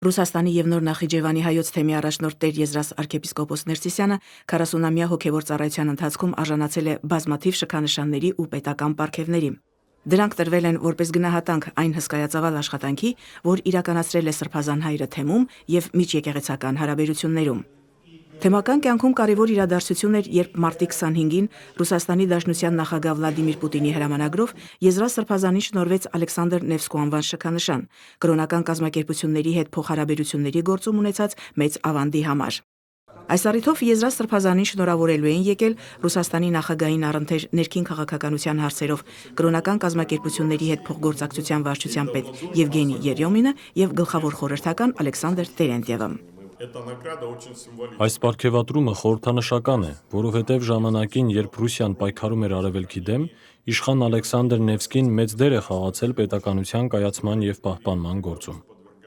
Ռուսաստանի եւ Նոր Նախիջևանի հայոց թեմի առաջնորդ Տեր Եզրաս arczepiskopos Ներսիսյանը 40-ամյա հոգևոր ծառայության ընթացքում արժանացել է բազմաթիվ շքանշանների ու պետական պարգևների։ Դրանք տրվել են որպես գնահատանք այն հսկայածավալ աշխատանքի, որ իրականացրել է Սրբազան հայրը թեմում եւ միջեկեղեցական հարաբերություններում։ Թեմական կյանքում կարևոր իրադարձություն էր, երբ մարտի 25-ին Ռուսաստանի Դաշնության նախագահ Վլադիմիր Պուտինի հրամանագրով Եզրաս Սրբազանին շնորհվեց Ալեքսանդր Նևսկու անվան շքանշան, կրոնական կազմակերպությունների հետ փոխհարաբերությունների գործում ունեցած մեծ ավանդի համար։ Այս առիթով Եզրաս Սրբազանին շնորհավորելու էին եկել Ռուսաստանի նախագահային առընթեր ներքին քաղաքականության հարցերով կրոնական կազմակերպությունների հետ փոխգործակցության վարչության պետ Եվգենի Երյոմինը եւ գլխավոր խորհրդական Ալեքսանդր Տերենտևը։ Այս պարգևատրումը խորհրդանշական է, որովհետև ժամանակին, երբ Ռուսիան պայքարում էր Արևելքի դեմ, իշխան Ալեքսանդր Նևսկին մեծ դեր է խաղացել պետականության կայացման եւ պահպանման գործում։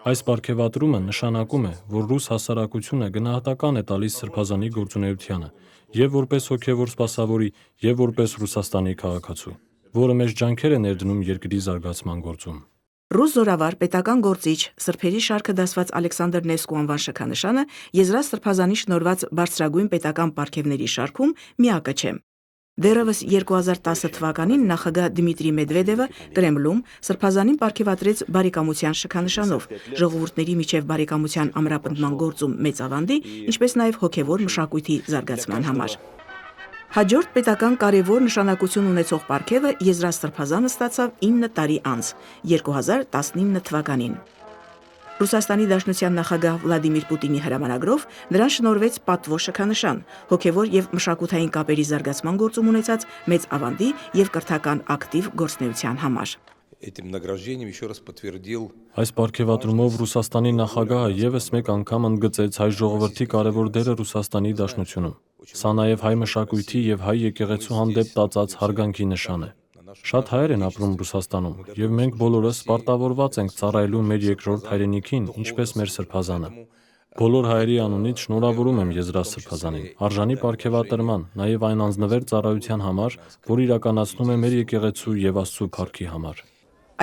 Այս պարգևատրումը նշանակում է, որ ռուս հասարակությունը գնահատական է տալիս Սրբազանի գործունեությանը եւ որպես հոգեվոր սպասավորի եւ որպես Ռուսաստանի քաղաքացու, որը մեծ ջանքեր է ներդնում երկրի զարգացման գործում։ Ռուս զորավար պետական գործիչ սրբերի շարքը դասված Ալեքսանդր Նևսկու անվան շքանշանը Եզրաս Սրբազանի շնորհված բարձրագույն պետական պարգևների շարքում միակը չէ։ Դեռևս 2010 թվականին նախագահ Դմիտրի Մեդվեդևը Կրեմլում Սրբազանին պարգևատրեց բարեկամության շքանշանով, ժողովուրդների միջև բարեկամության ամրապնդման գործում մեծ ավանդի, ինչպես նաև հոգևոր մշակույթի զարգացման համար։ Հաջորդ պետական կարևոր նշանակություն ունեցող պարգևը Եզրաս Սրբազանը ստացավ 9 տարի անց, 2019 թվականին։ Ռուսաստանի Դաշնության նախագահ Վլադիմիր Պուտինի հրամանագրով նրան շնորհվեց պատվո շքանշան, հոգևոր եւ մշակութային կապերի զարգացման գործում ունեցած մեծ ավանդի եւ կրթական ակտիվ գործունեության համար։ Այս պարգևատրումով Ռուսաստանի նախագահը եւս մեկ անգամ ընդգծեց հայ ժողովրդի կարևոր դերը Ռուսաստանի Դաշնությունում։ Սա նաև հայ մշակույթի եւ հայ եկեղեցու հանդեպ տածած հարգանքի նշան է։ Շատ հայեր են ապրում Ռուսաստանում, եւ մենք բոլորս պարտավորված ենք ծառայելու մեր երկրորդ հայրենիքին, ինչպես մեր Սրբազանը։ Բոլոր հայերի անունից շնորհավորում եմ Եզրաս Սրբազանին, արժանի պարգևատրման, նաև այն անձնվեր ծառայության համար, որ իրականացնում է մեր եկեղեցու եւ Աստծո փառքի համար։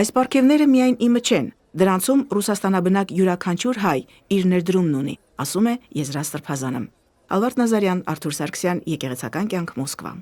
Այս պարգևները միայն իմը չեն, դրանցում ռուսաստանաբնակ յուրաքանչյուր հայ իր ներդրումն ունի, ասում է Եզրաս Սրբազանը։ Ալվարդ Նազարյան, Արթուր Սարգսյան, Եկեղեցական կյանք, Մոսկվա։